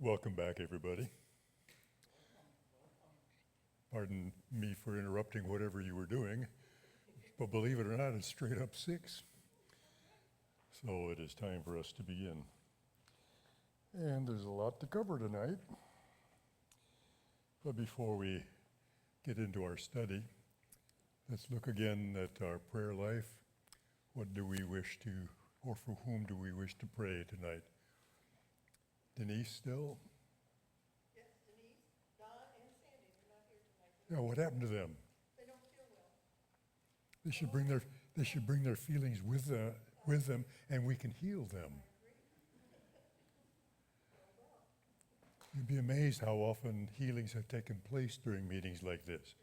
Welcome back, everybody. Pardon me for interrupting whatever you were doing, but believe it or not, it's straight up 6. So it is time for us to begin. And there's a lot to cover tonight. But before we get into our study, let's look again at our prayer life. What do we wish to, or for whom do we wish to pray tonight? Denise still? Yes, Denise, Don, and Sandy, they're not here tonight. Yeah, what happened to them? They don't feel well. They should bring their feelings with them, and we can heal them. You'd be amazed how often healings have taken place during meetings like this.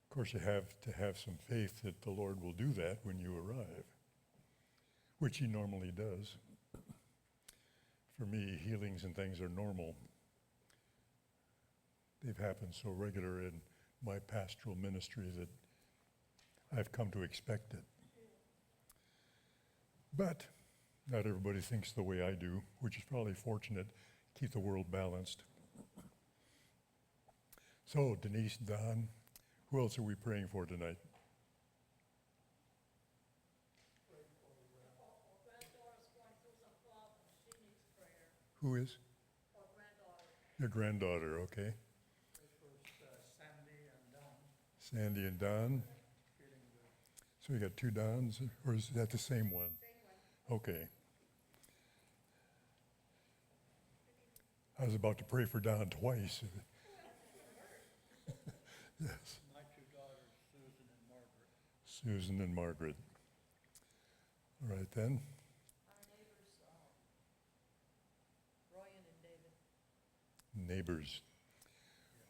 Of course, you have to have some faith that the Lord will do that when you arrive, which He normally does. For me, healings and things are normal. They've happened so regular in my pastoral ministry that I've come to expect it. But not everybody thinks the way I do, which is probably fortunate. Keep the world balanced. So, Denise, Don, who else are we praying for tonight? Granddaughter's going through some problems. She needs prayer. Who is? Or granddaughter. Your granddaughter, okay. Sandy and Don Sandy and Don. feeling good. So we got 2 Dons, or is that the same one? Same one. Okay. I was about to pray for Don twice. Yes. My 2 daughters, Susan and Margaret. Susan and Margaret. All right then. Our neighbors, Royan and David. Neighbors.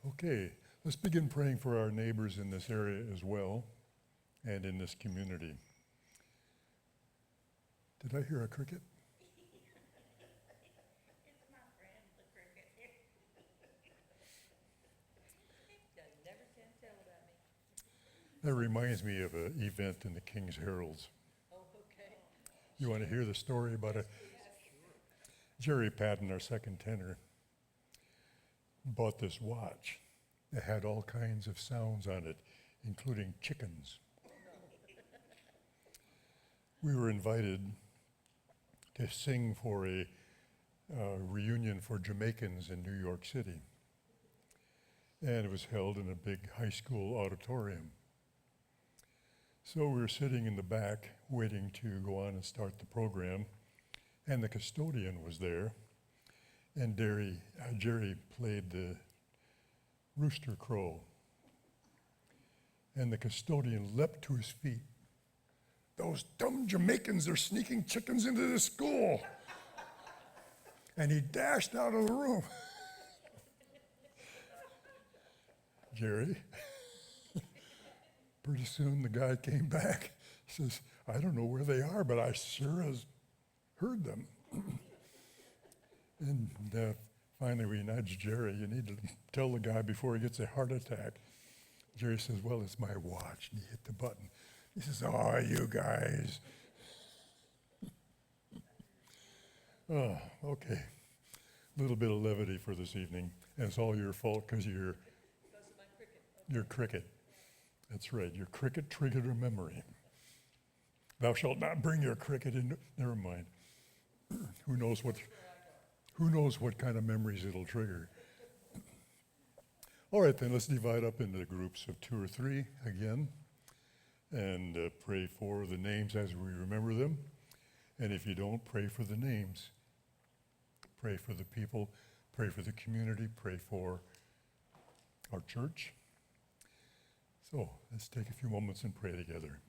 Okay, let's begin praying for our neighbors in this area as well, and in this community. Did I hear a cricket? It's my friend, the cricket. You never can tell about me. That reminds me of an event in the King's Heralds. Oh, okay. You want to hear the story about it? Jerry Patton, our second tenor, bought this watch that had all kinds of sounds on it, including chickens. We were invited to sing for a reunion for Jamaicans in New York City. And it was held in a big high school auditorium. So we were sitting in the back waiting to go on and start the program, and the custodian was there, and Jerry played the rooster crow. And the custodian leapt to his feet. "Those dumb Jamaicans are sneaking chickens into the school." And he dashed out of the room. Jerry, pretty soon the guy came back. He says, "I don't know where they are, but I sure as heard them." And finally we nudged Jerry, "You need to tell the guy before he gets a heart attack." Jerry says, "Well, it's my watch." And he hit the button. He says, "Oh, you guys." Oh, okay. A little bit of levity for this evening. And it's all your fault because Because of my cricket. your cricket. That's right, your cricket triggered a memory. "Thou shalt not bring your cricket in." Never mind. Who knows what kind of memories it'll trigger. All right, then let's divide up into groups of 2 or 3 again, and pray for the names as we remember them. And if you don't, pray for the names. Pray for the people, pray for the community, pray for our church. So let's take a few moments and pray together.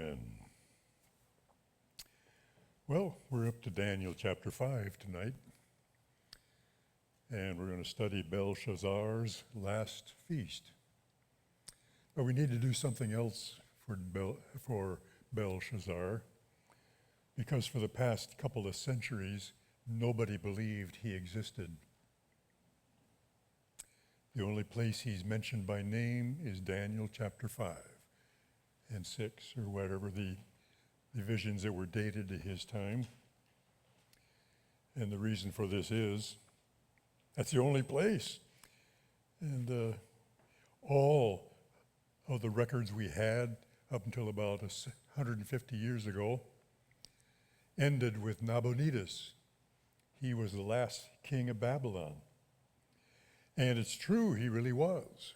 Amen. Well, we're up to Daniel chapter 5 tonight, and we're going to study Belshazzar's last feast. But we need to do something else for Belshazzar, because for the past couple of centuries, nobody believed he existed. The only place he's mentioned by name is Daniel chapter 5 and 6, or whatever the visions that were dated to his time. And the reason for this is, that's the only place. And all of the records we had up until about 150 years ago ended with Nabonidus. He was the last king of Babylon. And it's true, he really was.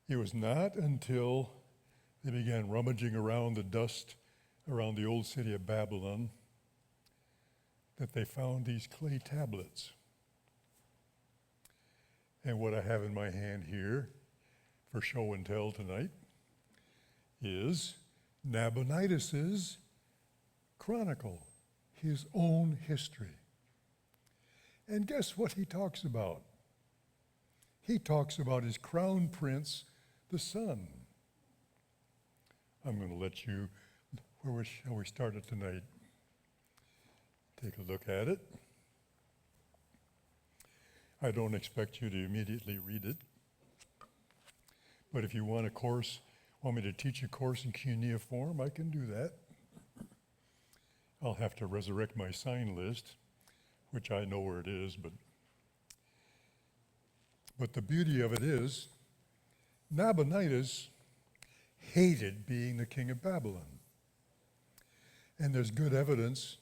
It was not until they began rummaging around the dust around the old city of Babylon that they found these clay tablets. And what I have in my hand here for show and tell tonight is Nabonidus's chronicle, his own history. And guess what he talks about? He talks about his crown prince, the sun. I'm going to let you, where shall we start it tonight? Take a look at it. I don't expect you to immediately read it. But if you want me to teach a course in cuneiform, I can do that. I'll have to resurrect my sign list, which I know where it is, but the beauty of it is, Nabonidus hated being the king of Babylon. And there's good evidence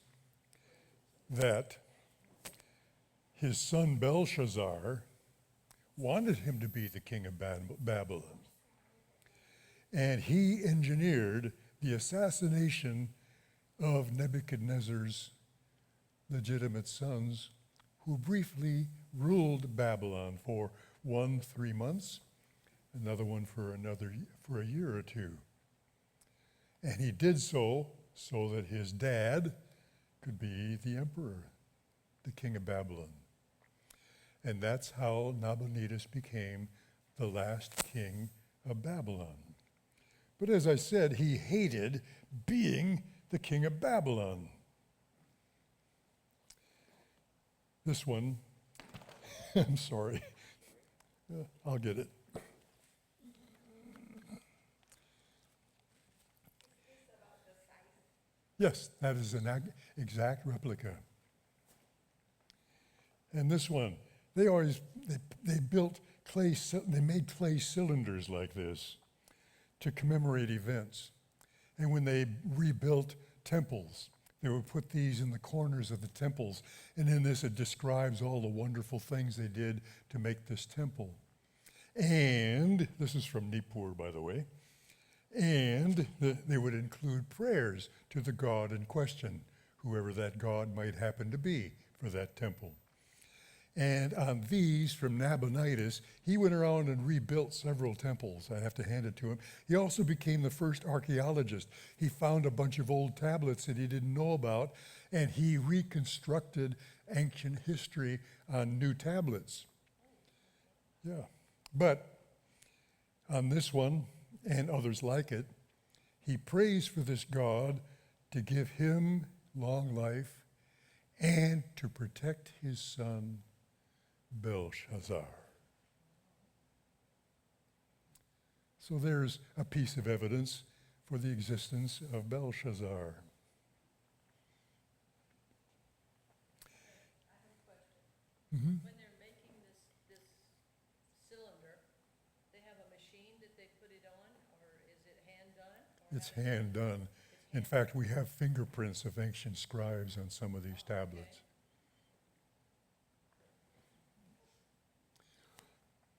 that his son Belshazzar wanted him to be the king of Babylon. And he engineered the assassination of Nebuchadnezzar's legitimate sons, who briefly ruled Babylon for 3 months, another one for a year or two. And he did so that his dad could be the emperor, the king of Babylon. And that's how Nabonidus became the last king of Babylon. But as I said, he hated being the king of Babylon. This one, I'm sorry, I'll get it. Yes, that is an exact replica. And this one, they built they made clay cylinders like this to commemorate events. And when they rebuilt temples, they would put these in the corners of the temples. And in this, it describes all the wonderful things they did to make this temple. And this is from Nippur, by the way. And they would include prayers to the god in question, whoever that god might happen to be for that temple. And on these from Nabonidus, he went around and rebuilt several temples. I have to hand it to him. He also became the first archaeologist. He found a bunch of old tablets that he didn't know about, and he reconstructed ancient history on new tablets. Yeah. But on this one, and others like it, he prays for this God to give him long life and to protect his son Belshazzar. So there's a piece of evidence for the existence of Belshazzar. I have a question. Mm-hmm. When they're making this cylinder, they have a machine that they put it on, or is it hand done? Or It's how does it- hand done. It's In hand- fact, we have fingerprints of ancient scribes on some of these tablets.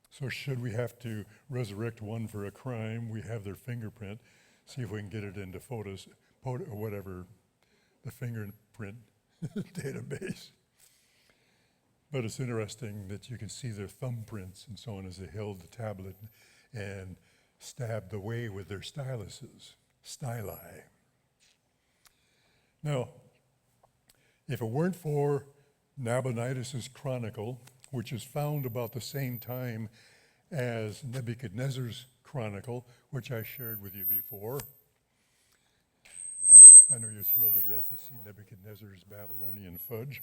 So should we have to resurrect one for a crime, we have their fingerprint, see if we can get it into photos, or whatever, the fingerprint database. But it's interesting that you can see their thumbprints and so on as they held the tablet. And stabbed away with their styli. Now, if it weren't for Nabonidus' chronicle, which is found about the same time as Nebuchadnezzar's chronicle, which I shared with you before. I know you're thrilled to death to see Nebuchadnezzar's Babylonian fudge.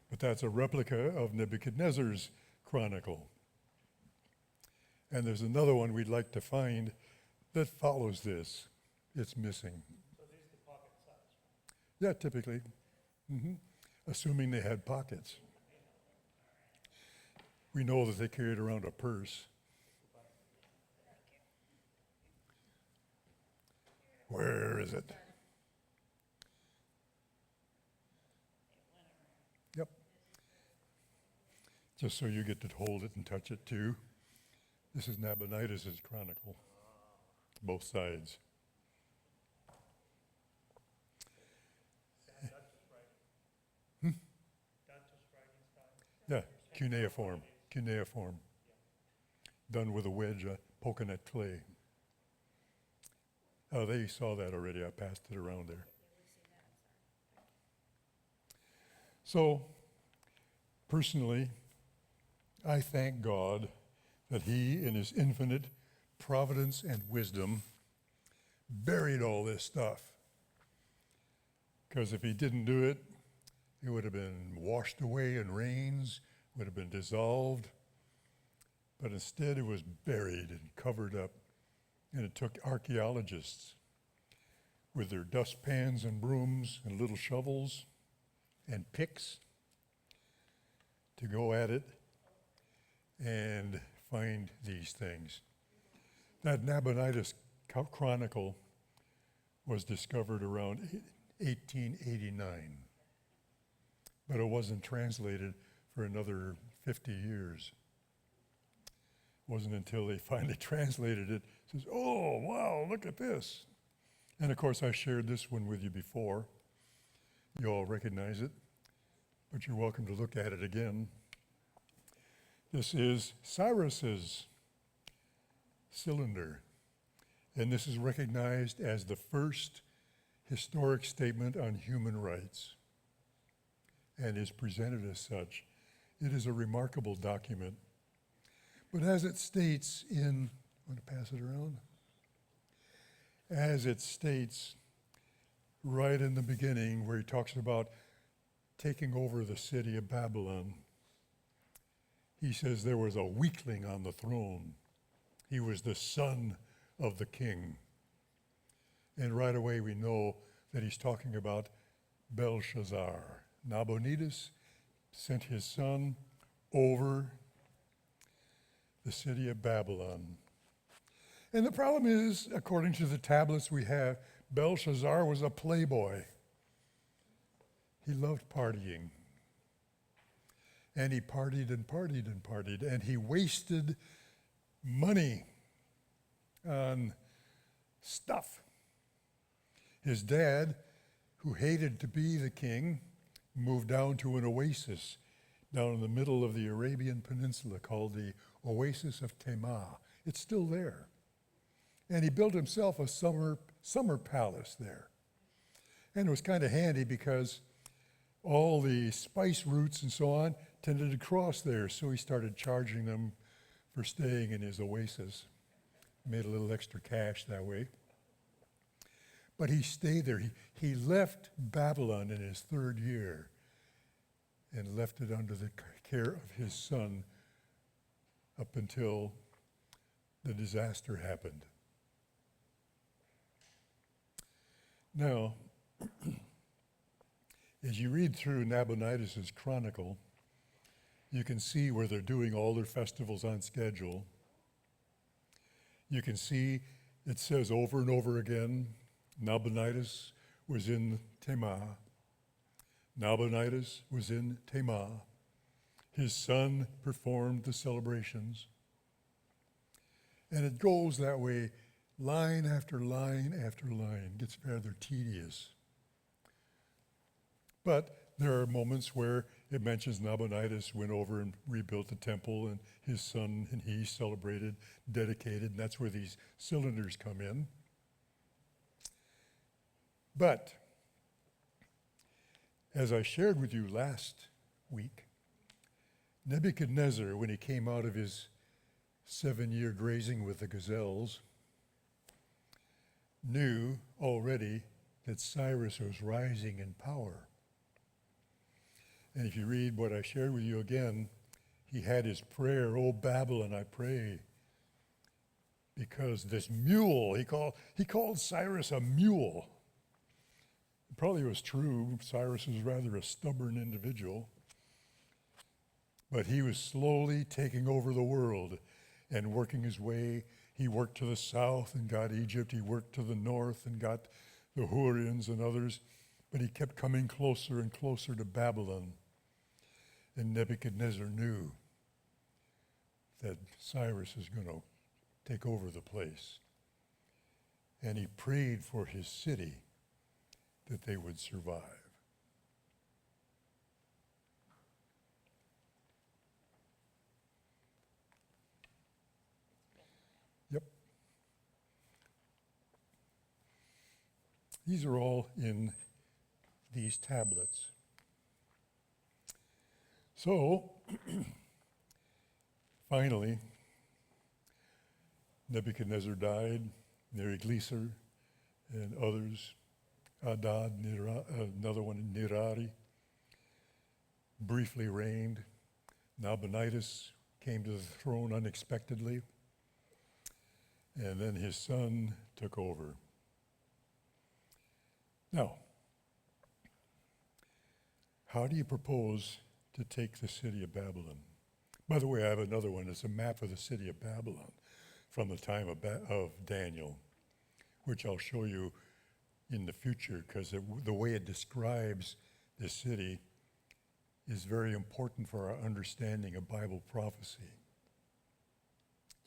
But that's a replica of Nebuchadnezzar's chronicle. And there's another one we'd like to find that follows this. It's missing. So these are the pocket size. Yeah, typically. Assuming they had pockets. We know that they carried around a purse. Where is it? Yep. Just so you get to hold it and touch it too. This is Nabonidus' chronicle. Both sides. Yeah, cuneiform. Done with a wedge, poking at clay. Oh, they saw that already. I passed it around there. So, personally, I thank God that He, in His infinite providence and wisdom, buried all this stuff. Because if He didn't do it, it would have been washed away in rains, would have been dissolved. But instead, it was buried and covered up. And it took archaeologists with their dustpans and brooms and little shovels and picks to go at it and find these things. That Nabonidus chronicle was discovered around 1889, but it wasn't translated for another 50 years. It wasn't until they finally translated it, says, oh, wow, look at this. And of course, I shared this one with you before. You all recognize it, but you're welcome to look at it again. This is Cyrus's cylinder, and this is recognized as the first historic statement on human rights and is presented as such. It is a remarkable document. But as it states in, I'm going to pass it around. As it states right in the beginning, where he talks about taking over the city of Babylon, he says there was a weakling on the throne. He was the son of the king. And right away we know that he's talking about Belshazzar. Nabonidus sent his son over the city of Babylon. And the problem is, according to the tablets we have, Belshazzar was a playboy. He loved partying. And he partied and partied and partied. And he wasted money on stuff. His dad, who hated to be the king, moved down to an oasis down in the middle of the Arabian Peninsula called the Oasis of Tema. It's still there. And he built himself a summer palace there. And it was kind of handy because all the spice routes and so on tended to cross there, so he started charging them for staying in his oasis. Made a little extra cash that way. But he stayed there. He left Babylon in his third year and left it under the care of his son up until the disaster happened. Now, as you read through Nabonidus' chronicle, you can see where they're doing all their festivals on schedule. You can see it says over and over again, Nabonidus was in Tema. Nabonidus was in Tema. His son performed the celebrations. And it goes that way, line after line after line. It gets rather tedious. But there are moments where it mentions Nabonidus went over and rebuilt the temple, and his son and he celebrated, dedicated, and that's where these cylinders come in. But, as I shared with you last week, Nebuchadnezzar, when he came out of his 7-year grazing with the gazelles, knew already that Cyrus was rising in power. And if you read what I shared with you again, he had his prayer, "O Babylon, I pray," because this mule, he called Cyrus a mule. It probably was true. Cyrus was rather a stubborn individual. But he was slowly taking over the world and working his way. He worked to the south and got Egypt. He worked to the north and got the Hurrians and others. But he kept coming closer and closer to Babylon. And Nebuchadnezzar knew that Cyrus is going to take over the place. And he prayed for his city that they would survive. Yep. These are all in these tablets. So, finally, Nebuchadnezzar died, Neriglissar and others, Adad, another one, Nirari, briefly reigned. Nabonidus came to the throne unexpectedly, and then his son took over. Now, how do you propose to take the city of Babylon? By the way, I have another one. It's a map of the city of Babylon from the time of Daniel, which I'll show you in the future, because the way it describes the city is very important for our understanding of Bible prophecy.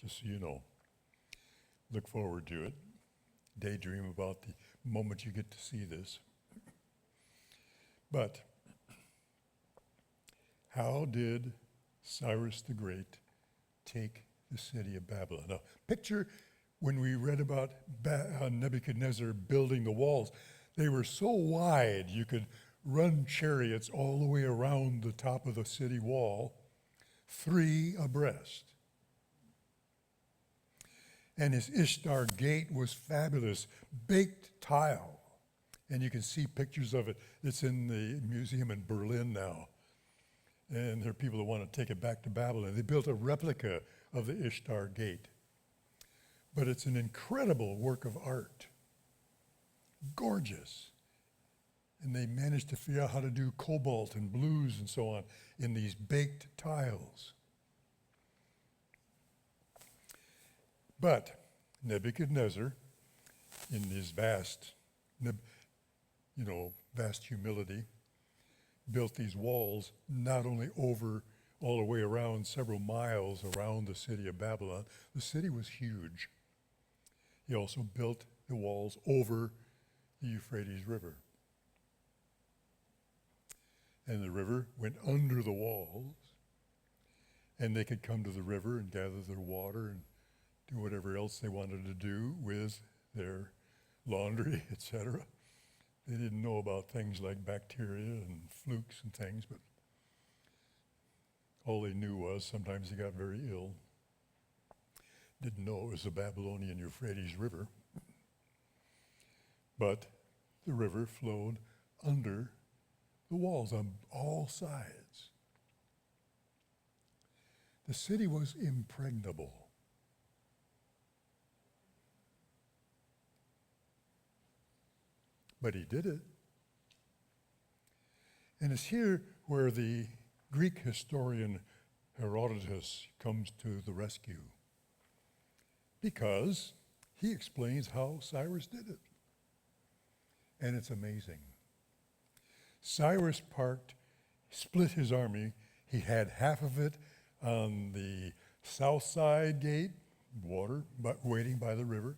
Just so you know. Look forward to it. Daydream about the moment you get to see this. But how did Cyrus the Great take the city of Babylon? Now, picture when we read about Nebuchadnezzar building the walls. They were so wide you could run chariots all the way around the top of the city wall, 3 abreast. And his Ishtar gate was fabulous, baked tile. And you can see pictures of it. It's in the museum in Berlin now. And there are people that want to take it back to Babylon. They built a replica of the Ishtar gate. But it's an incredible work of art. Gorgeous. And they managed to figure out how to do cobalt and blues and so on in these baked tiles. But Nebuchadnezzar, in his vast humility, built these walls not only over all the way around, several miles around the city of Babylon. The city was huge. He also built the walls over the Euphrates River. And the river went under the walls, and they could come to the river and gather their water and do whatever else they wanted to do with their laundry, etc. They didn't know about things like bacteria and flukes and things, but all they knew was sometimes they got very ill. Didn't know it was the Babylonian Euphrates River. But the river flowed under the walls on all sides. The city was impregnable. But he did it. And it's here where the Greek historian Herodotus comes to the rescue, because he explains how Cyrus did it. And it's amazing. Cyrus split his army. He had half of it on the south side gate, water, but waiting by the river.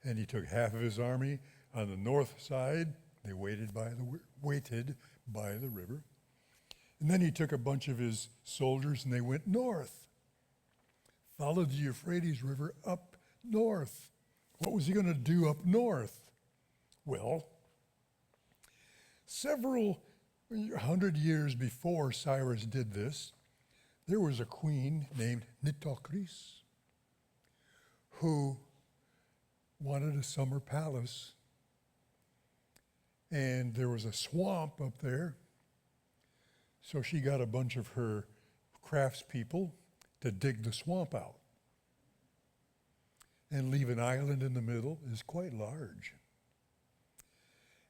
And he took half of his army on the north side. They waited by the river. And then he took a bunch of his soldiers and they went north, followed the Euphrates River up north. What was he going to do up north? Well, several 100 years before Cyrus did this, there was a queen named Nitocris who wanted a summer palace. And there was a swamp up there. So she got a bunch of her craftspeople to dig the swamp out and leave an island in the middle. It's quite large.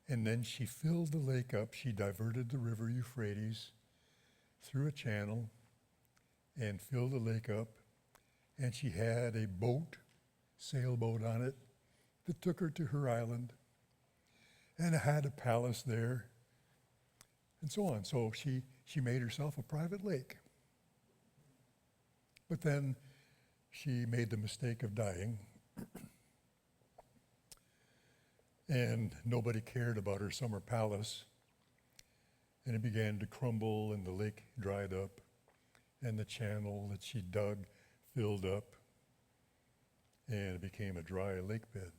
And then she filled the lake up. She diverted the river Euphrates through a channel and filled the lake up. And she had a boat, sailboat on it, that took her to her island. And had a palace there, and so on. So she made herself a private lake. But then she made the mistake of dying. And nobody cared about her summer palace. And it began to crumble, and the lake dried up, and the channel that she dug filled up, and it became a dry lake bed.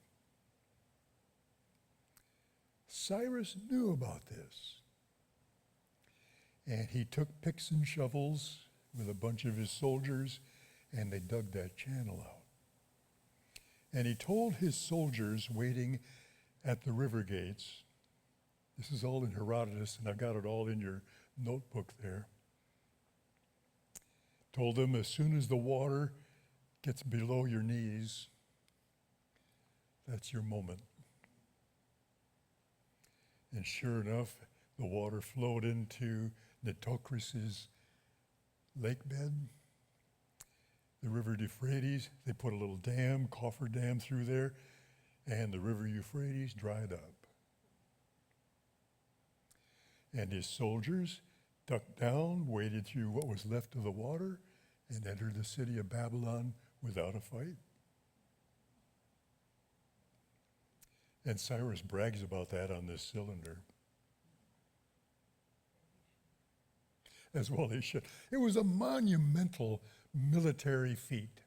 Cyrus knew about this. And he took picks and shovels with a bunch of his soldiers, and they dug that channel out. And he told his soldiers waiting at the river gates, this is all in Herodotus, and I've got it all in your notebook there, told them as soon as the water gets below your knees, that's your moment. And sure enough, the water flowed into Nitocris' lake bed, the river Euphrates. They put a little dam, coffer dam through there, and the river Euphrates dried up. And his soldiers ducked down, waded through what was left of the water, and entered the city of Babylon without a fight. And Cyrus brags about that on this cylinder. As well he should. It was a monumental military feat.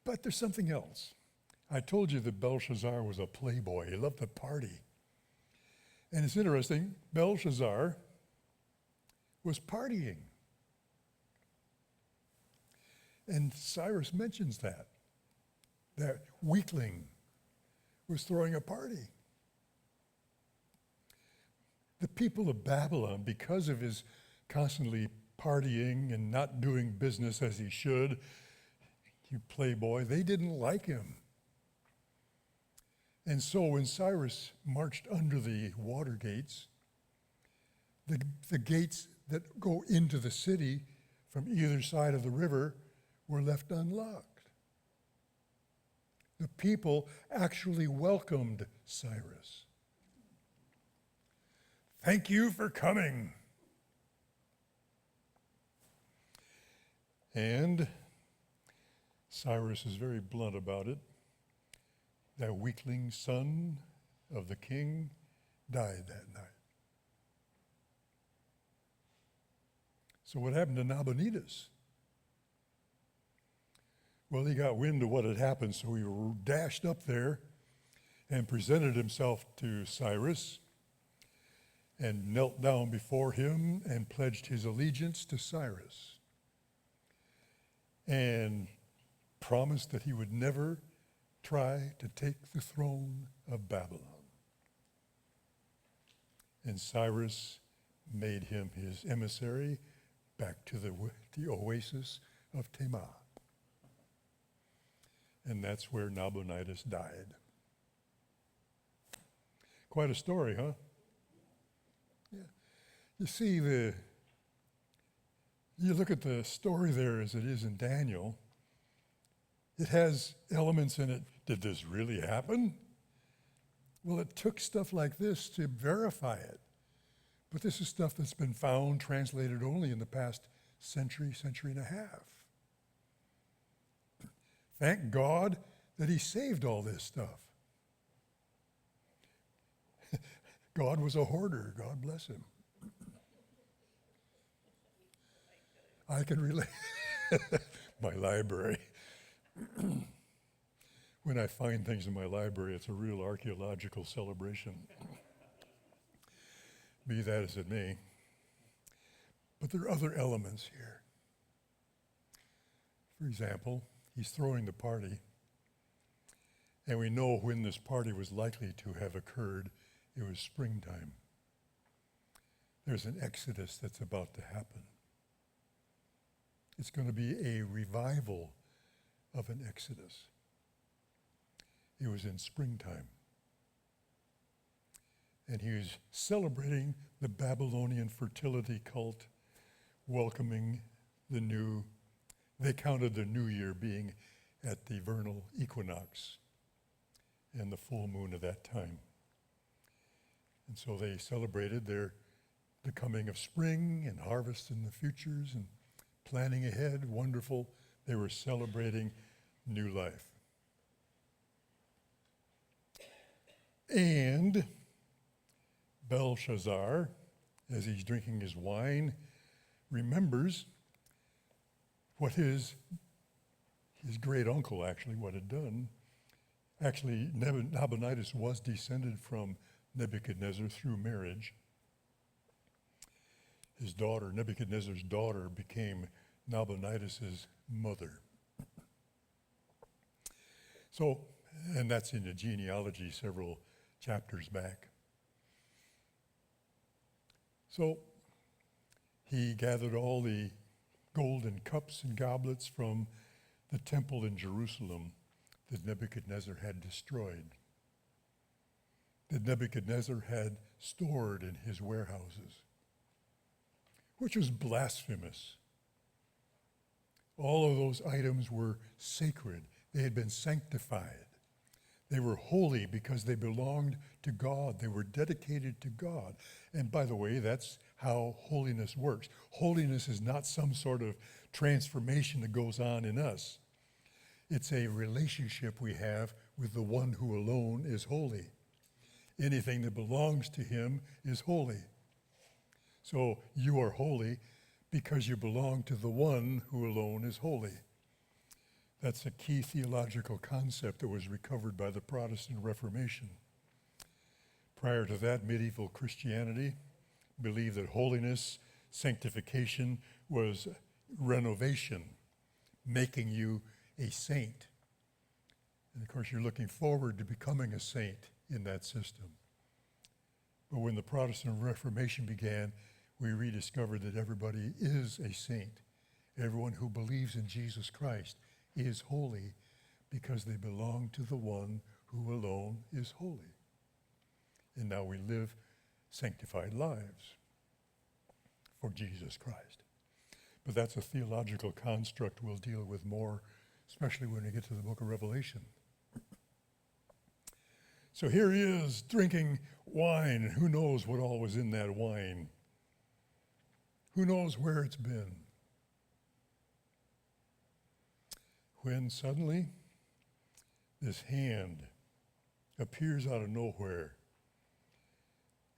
But there's something else. I told you that Belshazzar was a playboy. He loved to party. And it's interesting, Belshazzar was partying. And Cyrus mentions that weakling was throwing a party. The people of Babylon, because of his constantly partying and not doing business as he should, you playboy, they didn't like him. And so when Cyrus marched under the water gates, the gates that go into the city from either side of the river were left unlocked. The people actually welcomed Cyrus. Thank you for coming. And Cyrus is very blunt about it. That weakling son of the king died that night. So what happened to Nabonidus? Well, he got wind of what had happened, so he dashed up there and presented himself to Cyrus and knelt down before him and pledged his allegiance to Cyrus and promised that he would never try to take the throne of Babylon. And Cyrus made him his emissary back to the oasis of Tema. And that's where Nabonidus died. Quite a story, huh? Yeah. You see, you look at the story there as it is in Daniel, it has elements in it. Did this really happen? Well, it took stuff like this to verify it. But this is stuff that's been found, translated only in the past century and a half. Thank God that he saved all this stuff. God was a hoarder. God bless him. I can relate. My library. When I find things in my library, it's a real archaeological celebration. Be that as it may. But there are other elements here. For example, he's throwing the party, and we know when this party was likely to have occurred. It was springtime. There's an exodus that's about to happen. It's going to be a revival of an exodus. It was in springtime. And he was celebrating the Babylonian fertility cult, welcoming the new, they counted the new year being at the vernal equinox and the full moon of that time. And so they celebrated the coming of spring and harvest in the futures and planning ahead. Wonderful. They were celebrating new life. And Belshazzar, as he's drinking his wine, remembers what his great uncle actually what had done. Actually, Nabonidus was descended from Nebuchadnezzar through marriage. His daughter, Nebuchadnezzar's daughter, became Nabonidus' mother. So, and that's in the genealogy several chapters back. So, he gathered all the golden cups and goblets from the temple in Jerusalem that Nebuchadnezzar had destroyed, that Nebuchadnezzar had stored in his warehouses, which was blasphemous. All of those items were sacred. They had been sanctified. They were holy because they belonged to God. They were dedicated to God. And by the way, that's how holiness works. Holiness is not some sort of transformation that goes on in us. It's a relationship we have with the one who alone is holy. Anything that belongs to him is holy. So you are holy because you belong to the one who alone is holy. That's a key theological concept that was recovered by the Protestant Reformation. Prior to that, medieval Christianity believed that holiness, sanctification was renovation, making you a saint. And of course, you're looking forward to becoming a saint in that system. But when the Protestant Reformation began, we rediscovered that everybody is a saint. Everyone who believes in Jesus Christ is holy because they belong to the one who alone is holy. And now we live sanctified lives for Jesus Christ. But that's a theological construct we'll deal with more, especially when we get to the book of Revelation. So here he is drinking wine, and who knows what all was in that wine? Who knows where it's been? When suddenly this hand appears out of nowhere,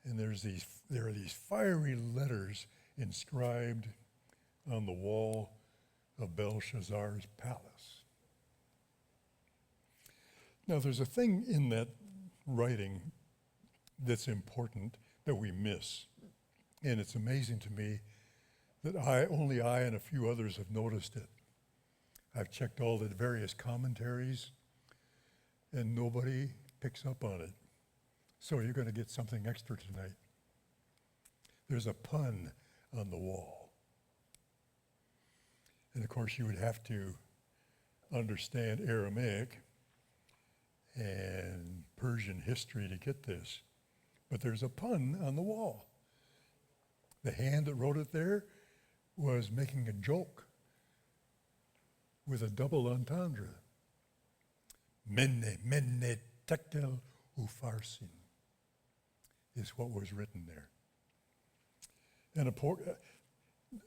and there are these fiery letters inscribed on the wall of Belshazzar's palace. Now there's a thing in that writing that's important that we miss, and it's amazing to me that only I and a few others have noticed it. I've checked all the various commentaries, and nobody picks up on it. So you're going to get something extra tonight. There's a pun on the wall. And of course, you would have to understand Aramaic and Persian history to get this. But there's a pun on the wall. The hand that wrote it there was making a joke with a double entendre. Mene tekel upharsin is what was written there. And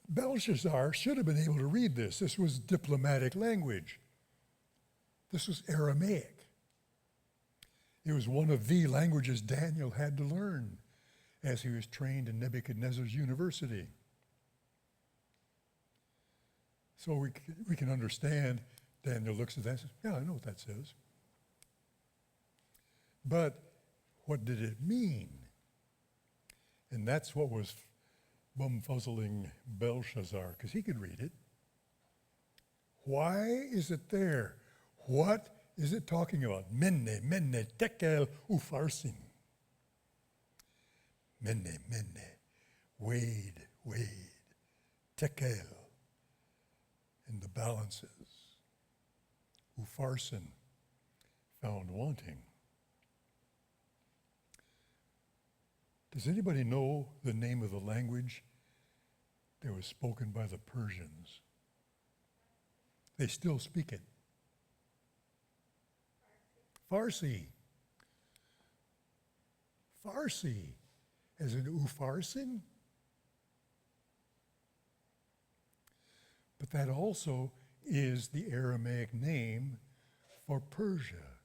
Belshazzar should have been able to read this. This was diplomatic language. This was Aramaic. It was one of the languages Daniel had to learn as he was trained in Nebuchadnezzar's university. So we can understand. Daniel looks at that and says, yeah, I know what that says. But what did it mean? And that's what was bumfuzzling Belshazzar, because he could read it. Why is it there? What is it talking about? Mene, mene, tekel, upharsin. Mene, mene, weighed, tekel, in the balances. Upharsin, found wanting. Does anybody know the name of the language that was spoken by the Persians? They still speak it. Farsi. Farsi. As in Upharsin? But that also is the Aramaic name for Persia.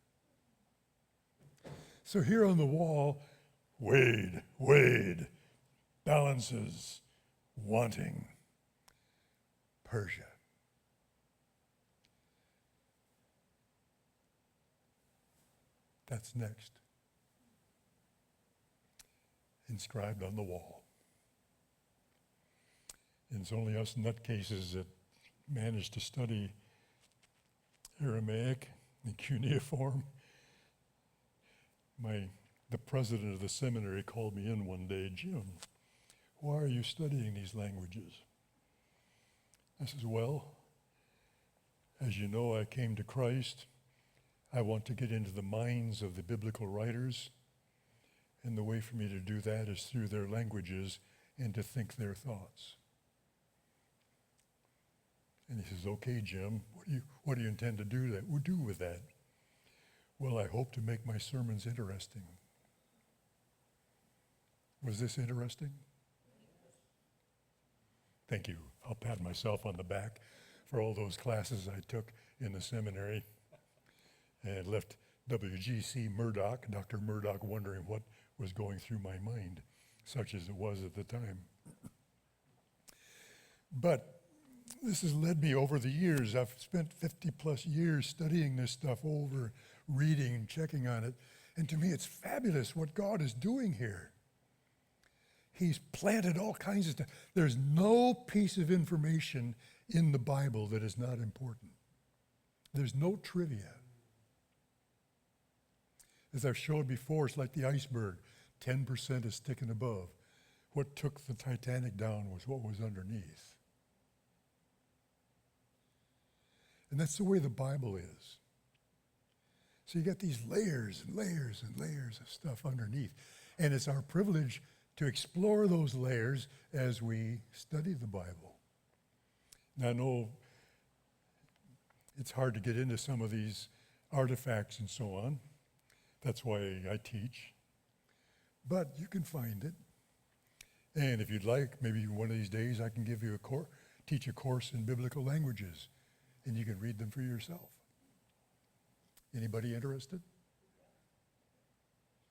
So here on the wall, weighed, balances, wanting, Persia. That's next. Inscribed on the wall. And it's only us nutcases that managed to study Aramaic in cuneiform. The president of the seminary called me in one day, Jim, why are you studying these languages? I says, well, as you know, I came to Christ. I want to get into the minds of the biblical writers, and the way for me to do that is through their languages and to think their thoughts. And he says, okay, Jim, what do you intend to do with that? Well, I hope to make my sermons interesting. Was this interesting? Thank you. I'll pat myself on the back for all those classes I took in the seminary and left W.G.C. Murdoch, Dr. Murdoch, wondering what was going through my mind, such as it was at the time. But this has led me over the years. I've spent 50 plus years studying this stuff over, reading and checking on it. And to me, it's fabulous what God is doing here. He's planted all kinds of stuff. There's no piece of information in the Bible that is not important. There's no trivia. As I've showed before, it's like the iceberg. 10% is sticking above. What took the Titanic down was what was underneath. And that's the way the Bible is. So you got these layers and layers and layers of stuff underneath. And it's our privilege to explore those layers as we study the Bible. Now, I know it's hard to get into some of these artifacts and so on. That's why I teach. But you can find it. And if you'd like, maybe one of these days I can give you teach a course in biblical languages, and you can read them for yourself. Anybody interested?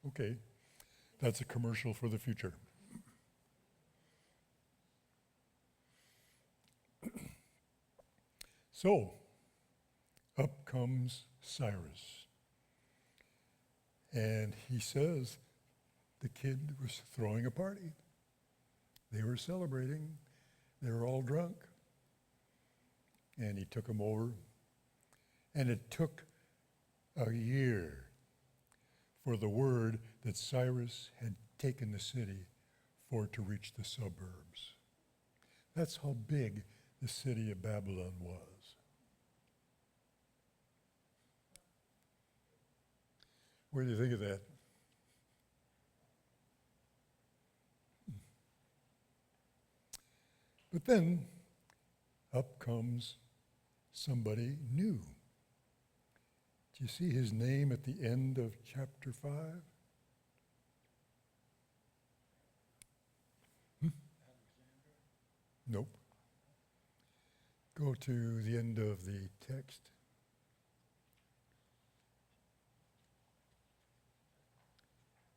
Okay. That's a commercial for the future. So, up comes Cyrus. And he says the kid was throwing a party. They were celebrating. They were all drunk. And he took them over. And it took a year for the word that Cyrus had taken the city for it to reach the suburbs. That's how big the city of Babylon was. What do you think of that? But then up comes somebody new. Do you see his name at the end of chapter 5? Nope. Go to the end of the text.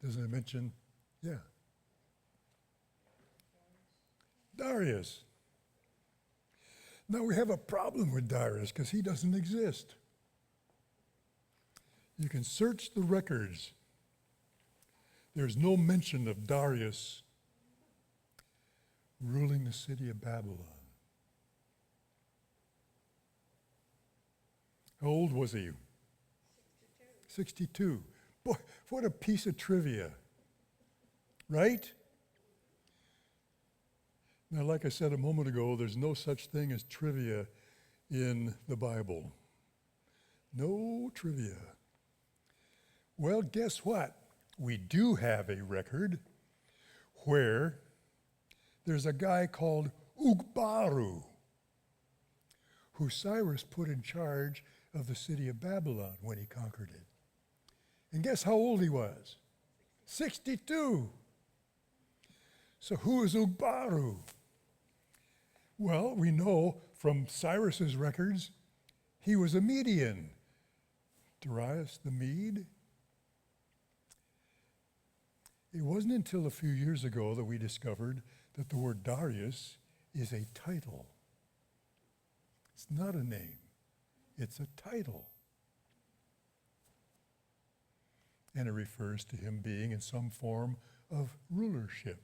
Doesn't it mention? Yeah. Darius. Now we have a problem with Darius because he doesn't exist. You can search the records. There's no mention of Darius ruling the city of Babylon. How old was he? 62. Boy, what a piece of trivia. Right? Now, like I said a moment ago, there's no such thing as trivia in the Bible. No trivia. Well, guess what? We do have a record where there's a guy called Ugbaru, who Cyrus put in charge of the city of Babylon when he conquered it. And guess how old he was? 62. So who is Ugbaru? Well, we know from Cyrus's records, he was a Median. Darius the Mede. It wasn't until a few years ago that we discovered that the word Darius is a title. It's not a name. It's a title. And it refers to him being in some form of rulership.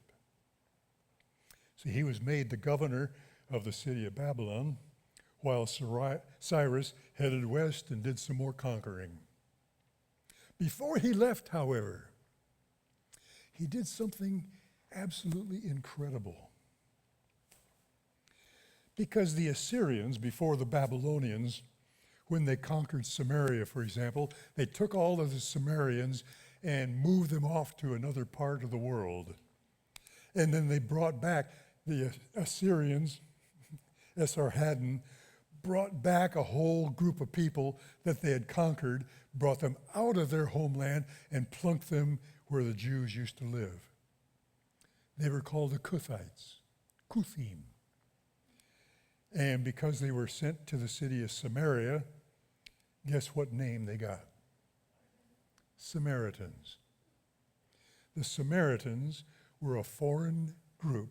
So he was made the governor of the city of Babylon while Cyrus headed west and did some more conquering. Before he left, however, he did something absolutely incredible. Because the Assyrians, before the Babylonians, when they conquered Samaria, for example, they took all of the Sumerians and moved them off to another part of the world. And then they brought back the Assyrians, Esarhaddon, brought back a whole group of people that they had conquered, brought them out of their homeland, and plunked them where the Jews used to live. They were called the Kuthites, Kuthim. And because they were sent to the city of Samaria, guess what name they got? Samaritans. The Samaritans were a foreign group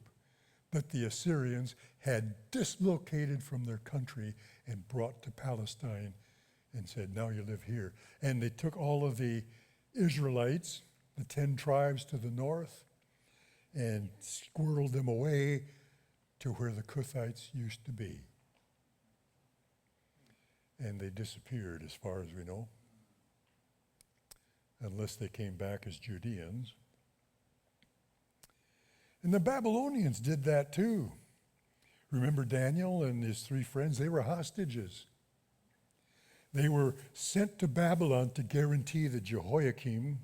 that the Assyrians had dislocated from their country and brought to Palestine and said, now you live here. And they took all of the Israelites, the 10 tribes to the north, and squirreled them away to where the Kuthites used to be. And they disappeared as far as we know, unless they came back as Judeans. And the Babylonians did that too. Remember Daniel and his 3 friends? They were hostages. They were sent to Babylon to guarantee that Jehoiakim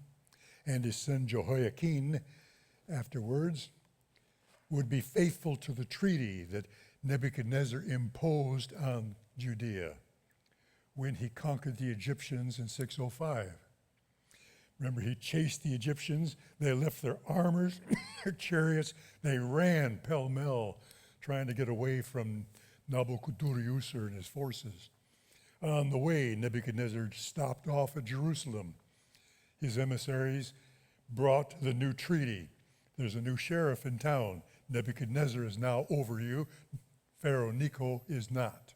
and his son Jehoiakim afterwards would be faithful to the treaty that Nebuchadnezzar imposed on Judea when he conquered the Egyptians in 605. Remember, he chased the Egyptians. They left their armors, their chariots. They ran pell-mell, trying to get away from Nabuchodonosor and his forces. On the way, Nebuchadnezzar stopped off at Jerusalem. His emissaries brought the new treaty. There's a new sheriff in town. Nebuchadnezzar is now over you. Pharaoh Necho is not.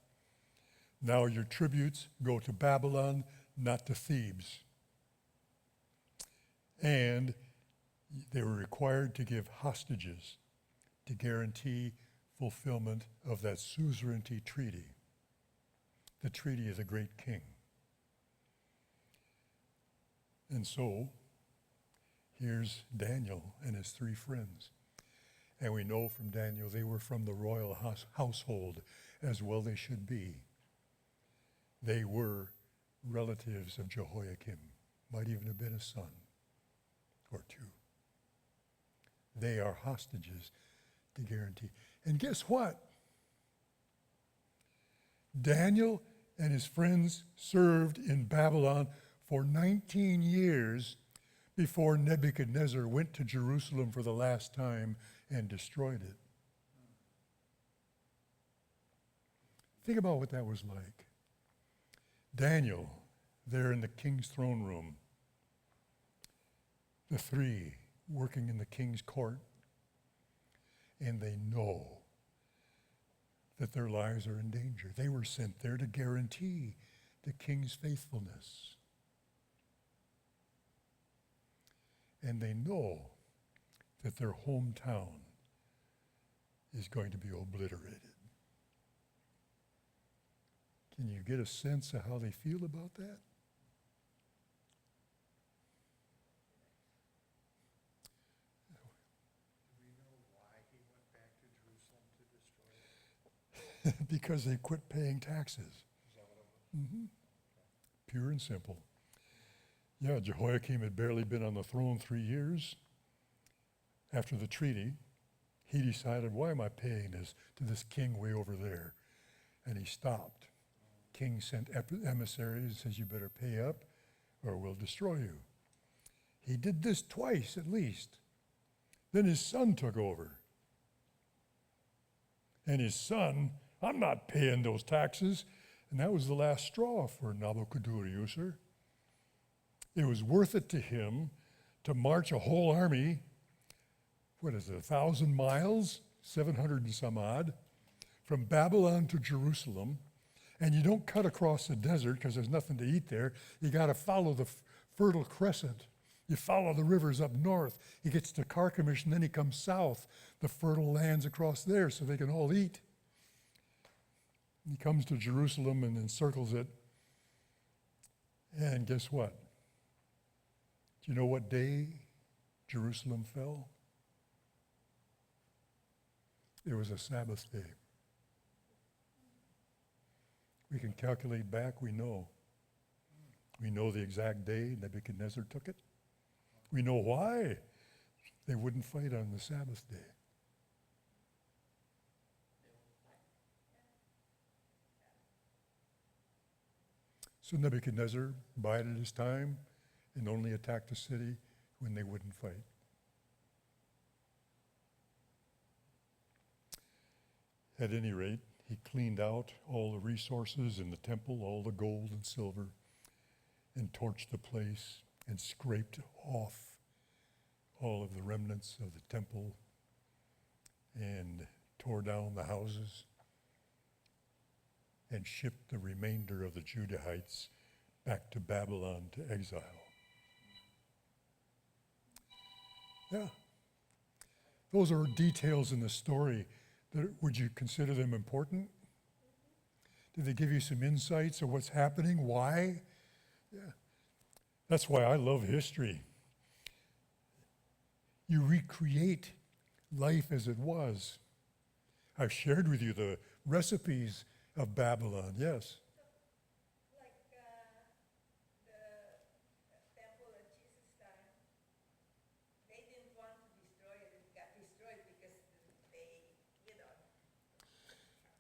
Now your tributes go to Babylon, not to Thebes. And they were required to give hostages to guarantee fulfillment of that suzerainty treaty, the treaty of the great king. And so, here's Daniel and his 3 friends. And we know from Daniel they were from the royal household, as well they should be. They were relatives of Jehoiakim, might even have been a son or 2. They are hostages to guarantee. And guess what? Daniel and his friends served in Babylon for 19 years before Nebuchadnezzar went to Jerusalem for the last time and destroyed it. Think about what that was like. Daniel, there in the king's throne room, the 3 working in the king's court, and they know that their lives are in danger. They were sent there to guarantee the king's faithfulness. And they know that their hometown is going to be obliterated. Can you get a sense of how they feel about that? Do we know why he went back to Jerusalem to destroy it? Because they quit paying taxes. Is that what it was? Pure and simple. Yeah, Jehoiakim had barely been on the throne 3 years. After the treaty, he decided, why am I paying this to this king way over there? And he stopped. King sent emissaries and says, you better pay up or we'll destroy you. He did this twice at least. Then his son took over. And his son, I'm not paying those taxes. And that was the last straw for Nabuchodonosor. It was worth it to him to march a whole army, 1,000 miles, 700 and some odd, from Babylon to Jerusalem. And you don't cut across the desert because there's nothing to eat there. You got to follow the Fertile Crescent. You follow the rivers up north. He gets to Carchemish, and then he comes south, the fertile lands across there so they can all eat. He comes to Jerusalem and encircles it. And guess what? Do you know what day Jerusalem fell? It was a Sabbath day. We can calculate back, we know. We know the exact day Nebuchadnezzar took it. We know why they wouldn't fight on the Sabbath day. So Nebuchadnezzar bided his time and only attacked the city when they wouldn't fight. At any rate, he cleaned out all the resources in the temple, all the gold and silver, and torched the place and scraped off all of the remnants of the temple and tore down the houses and shipped the remainder of the Judahites back to Babylon to exile. Yeah. Those are details in the story. Would you consider them important? Did they give you some insights of what's happening? Why? Yeah. That's why I love history. You recreate life as it was. I've shared with you the recipes of Babylon, yes. Like the temple at Jesus' time, they didn't want to destroy it. It got destroyed because they,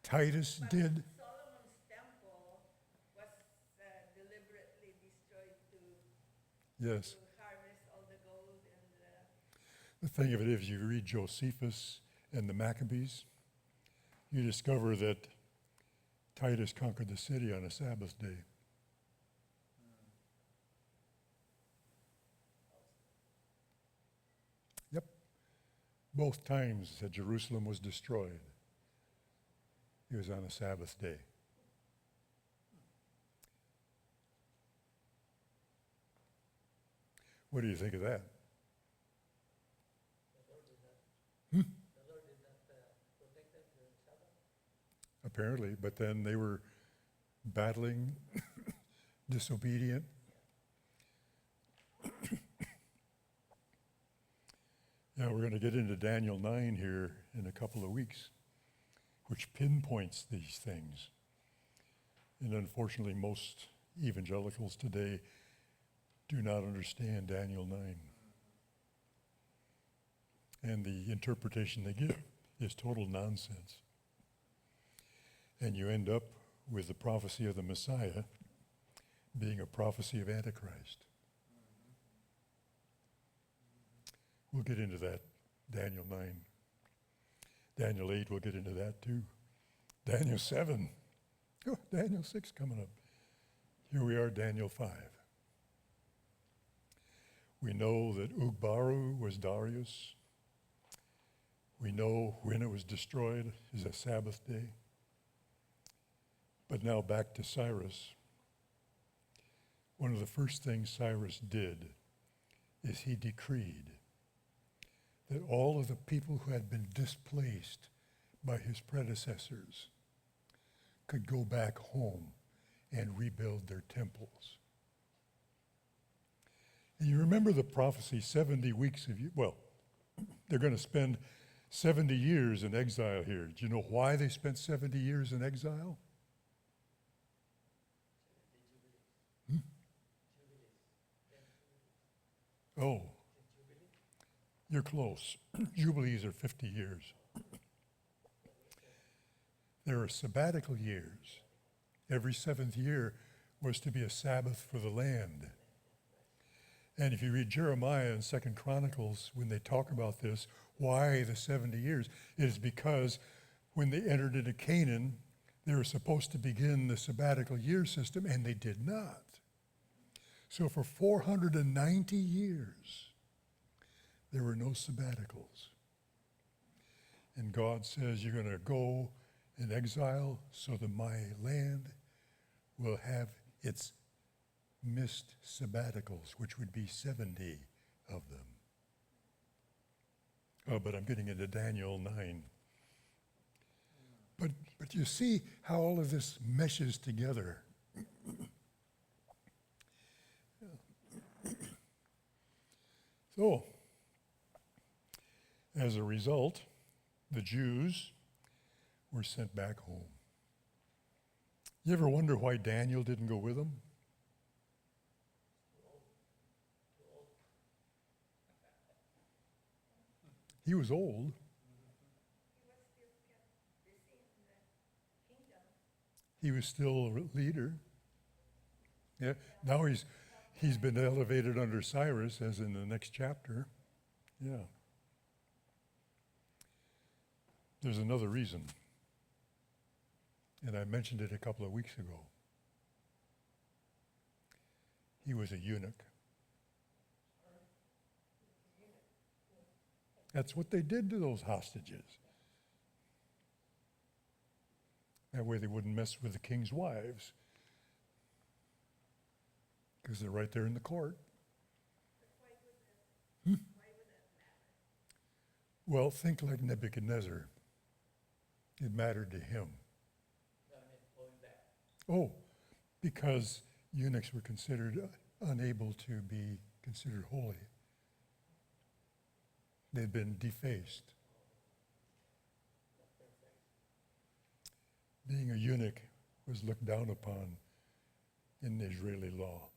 Titus But did. Solomon's temple was deliberately destroyed Yes. to harvest all the gold and The thing of it is, you read Josephus and the Maccabees, you discover that Titus conquered the city on a Sabbath day. Yep. Both times that Jerusalem was destroyed, it was on a Sabbath day. What do you think of that? Apparently, but then they were battling, disobedient. Yeah, we're going to get into Daniel 9 here in a couple of weeks, which pinpoints these things. And unfortunately, most evangelicals today do not understand Daniel 9. And the interpretation they give is total nonsense. And you end up with the prophecy of the Messiah being a prophecy of Antichrist. We'll get into that, Daniel 9. Daniel 8, we'll get into that too. Daniel 7. Oh, Daniel 6 coming up. Here we are, Daniel 5. We know that Ugbaru was Darius. We know when it was destroyed is a Sabbath day. But now back to Cyrus. One of the first things Cyrus did is he decreed that all of the people who had been displaced by his predecessors could go back home and rebuild their temples. And you remember the prophecy, 70 weeks of, well, they're going to spend 70 years in exile here. Do you know why they spent 70 years in exile? Oh, you're close. Jubilees are 50 years. There are sabbatical years. Every seventh year was to be a Sabbath for the land. And if you read Jeremiah and 2 Chronicles, when they talk about this, why the 70 years, it is because when they entered into Canaan, they were supposed to begin the sabbatical year system, and they did not. So for 490 years, there were no sabbaticals. And God says, you're going to go in exile so that my land will have its missed sabbaticals, which would be 70 of them. Oh, but I'm getting into Daniel 9. But you see how all of this meshes together. So, as a result, the Jews were sent back home. You ever wonder why Daniel didn't go with them? He was old. He was still a leader. Yeah. Now he's been elevated under Cyrus, as in the next chapter. Yeah. There's another reason, and I mentioned it a couple of weeks ago. He was a eunuch. That's what they did to those hostages. That way they wouldn't mess with the king's wives, because they're right there in the court. Well, think like Nebuchadnezzar. It mattered to him. Oh, because eunuchs were considered unable to be considered holy. They'd been defaced. Being a eunuch was looked down upon in the Israeli law.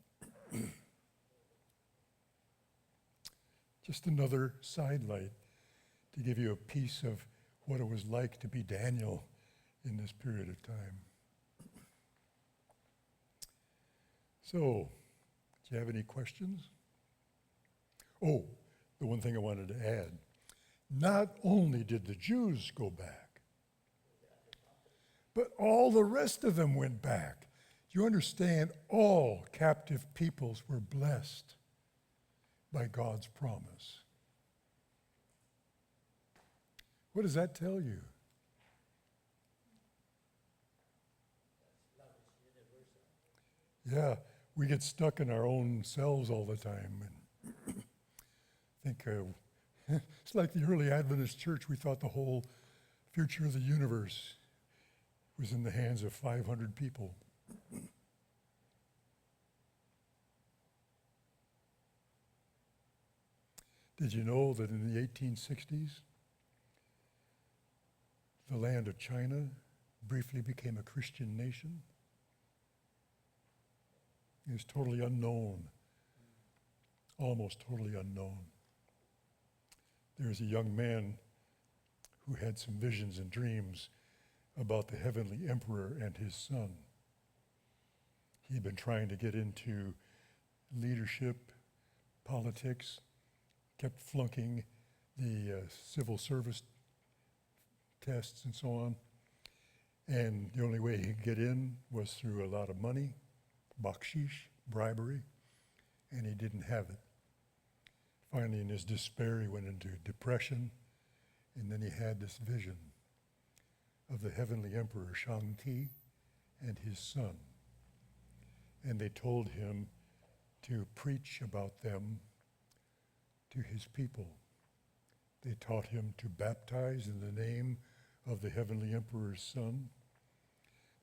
Just another sidelight to give you a piece of what it was like to be Daniel in this period of time. So, do you have any questions? Oh, the one thing I wanted to add. Not only did the Jews go back, but all the rest of them went back. You understand, all captive peoples were blessed by God's promise. What does that tell you? Yeah, we get stuck in our own selves all the time. And think it's like the early Adventist church. We thought the whole future of the universe was in the hands of 500 people. Did you know that in the 1860s, the land of China briefly became a Christian nation? It was totally unknown, almost totally unknown. There was a young man who had some visions and dreams about the heavenly emperor and his son. He'd been trying to get into leadership, politics, kept flunking the civil service tests and so on. And the only way he could get in was through a lot of money, bakshish, bribery, and he didn't have it. Finally, in his despair, he went into depression, and then he had this vision of the heavenly emperor, Shang-Ti, and his son. And they told him to preach about them to his people. They taught him to baptize in the name of the Heavenly Emperor's Son.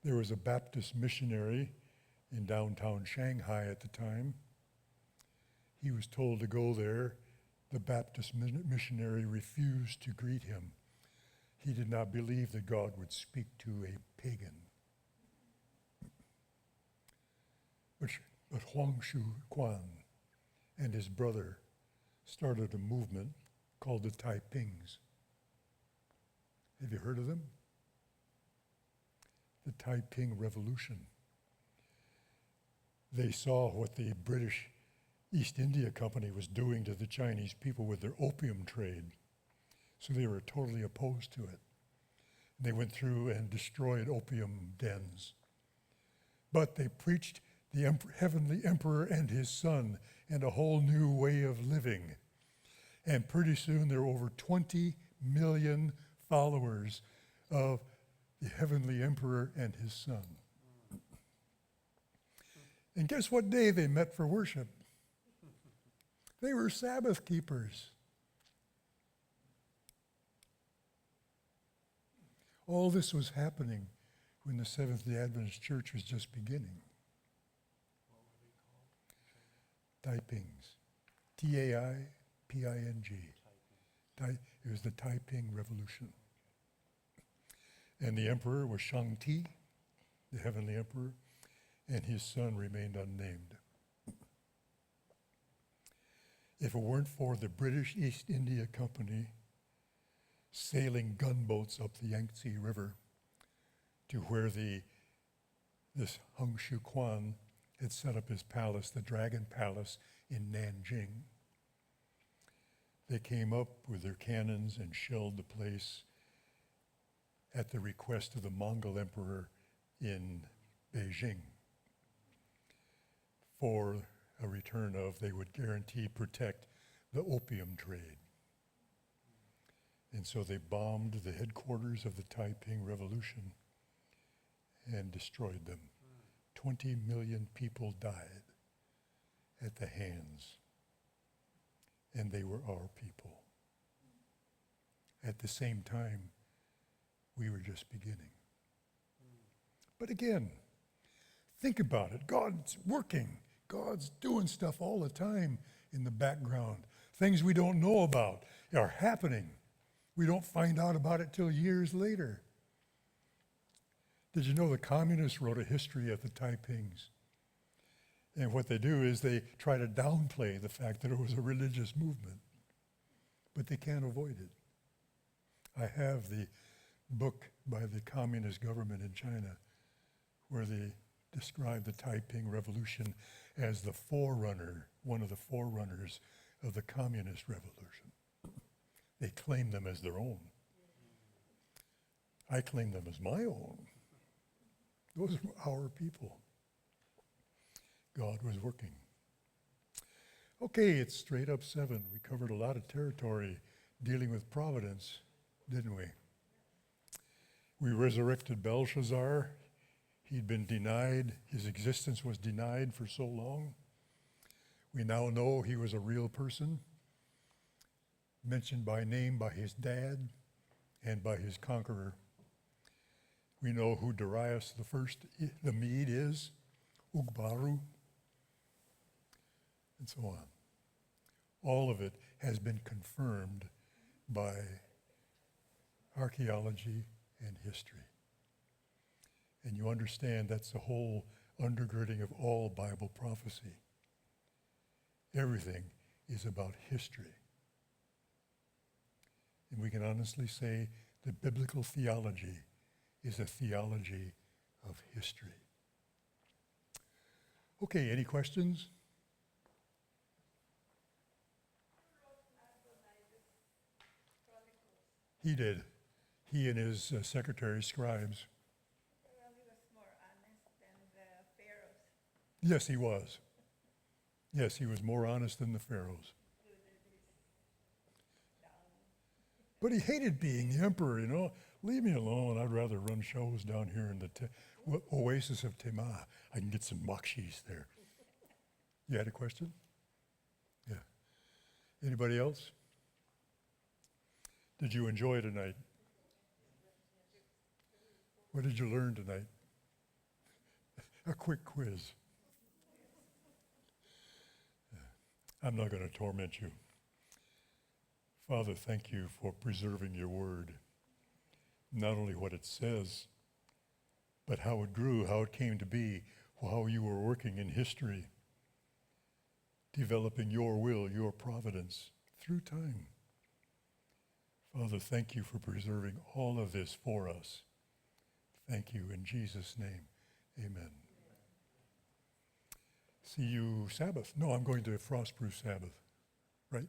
There was a Baptist missionary in downtown Shanghai at the time. He was told to go there. The Baptist missionary refused to greet him. He did not believe that God would speak to a pagan. But Huang Shu Quan and his brother started a movement called the Taipings. Have you heard of them? The Taiping Revolution. They saw what the British East India Company was doing to the Chinese people with their opium trade. So they were totally opposed to it. They went through and destroyed opium dens. But they preached the Heavenly Emperor and his son and a whole new way of living. And pretty soon there were over 20 million followers of the Heavenly Emperor and his son. And guess what day they met for worship? They were Sabbath keepers. All this was happening when the Seventh-day Adventist Church was just beginning. Taipings. Taiping. It was the Taiping Revolution. And the emperor was Shang-Ti, the Heavenly Emperor, and his son remained unnamed. If it weren't for the British East India Company sailing gunboats up the Yangtze River to where this Huang Shu Quan had set up his palace, the Dragon Palace in Nanjing. They came up with their cannons and shelled the place at the request of the Mongol Emperor in Beijing for a return of, they would guarantee, protect the opium trade. And so they bombed the headquarters of the Taiping Revolution and destroyed them. 20 million people died at the hands, and they were our people. At the same time, we were just beginning. But again, think about it. God's working. God's doing stuff all the time in the background. Things we don't know about are happening. We don't find out about it till years later. Did you know the communists wrote a history of the Taipings? And what they do is they try to downplay the fact that it was a religious movement, but they can't avoid it. I have the book by the communist government in China where they describe the Taiping Revolution as the forerunner, one of the forerunners of the communist revolution. They claim them as their own. I claim them as my own. Those are our people. God was working. Okay, it's straight up 7. We covered a lot of territory dealing with providence, didn't we? We resurrected Belshazzar. He'd been denied, his existence was denied for so long. We now know he was a real person, mentioned by name by his dad and by his conqueror. We know who Darius the Mede is, Ugbaru, and so on. All of it has been confirmed by archaeology and history. And you understand that's the whole undergirding of all Bible prophecy. Everything is about history. And we can honestly say that biblical theology is a theology of history. Okay, any questions? He did. He and his secretary, scribes. Well, he was more honest than the pharaohs. Yes, he was. Yes, he was more honest than the pharaohs. But he hated being the emperor, you know. Leave me alone. I'd rather run shows down here in the Oasis of Tema. I can get some bakshish there. You had a question? Yeah. Anybody else? Did you enjoy tonight? What did you learn tonight? A quick quiz. I'm not going to torment you. Father, thank you for preserving your word. Not only what it says, but how it grew, how it came to be, how you were working in history, developing your will, your providence through time. Father, thank you for preserving all of this for us. Thank you in Jesus' name. Amen. See you Sabbath. No, I'm going to Frostproof Sabbath, right?